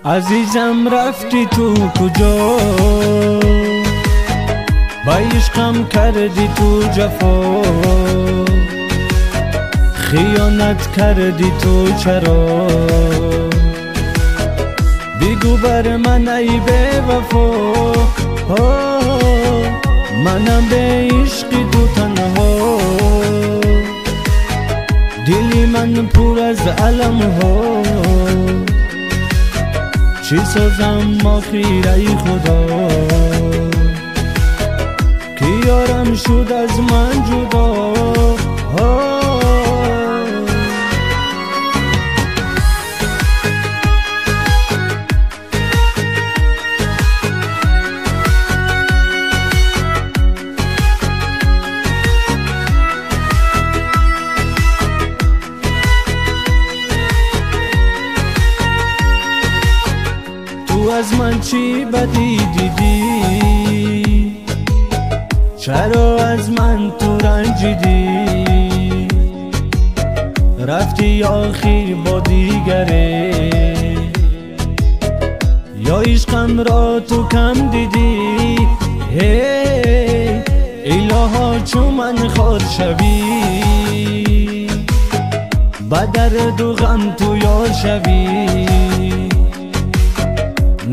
عزیزم رفتی تو کجا، با عشقم کردی تو جفا، خیانت کردی تو چرا؟ بگو بر من ای به وفا، منم به عشقی تو تنها، دلی من پر از علم ها، چی سازم آخیر ای خدا که یارم شد از من جدا. تو از من چی بدی دیدی؟ چرا از من تو رنجیدی؟ رفتی آخیر با دیگره، یا عشقم را تو کم دیدی؟ هی الها چون من خود شوی، با درد و غم تو یار شوی،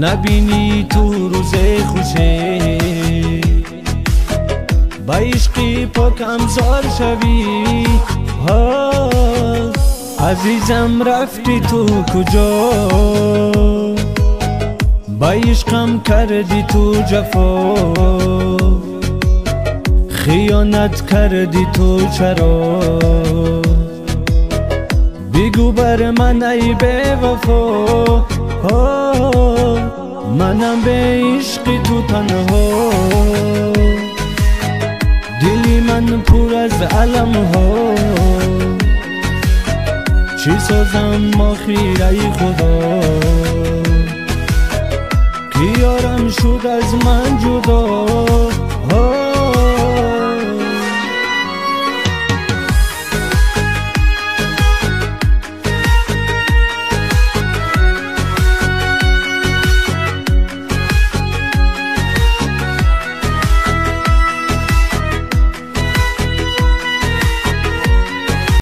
نبینی تو روز خوشه با عشقی پاکم زار شوی. عزیزم رفتی تو کجا، با عشقم کردی تو جفا، خیانت کردی تو چرا؟ بگو بر من ای به وفا، منم به عشقی تو تنها، دلی من پر از علم ها، چی سازم آخیر ای خدا که یارم شد از من جدا.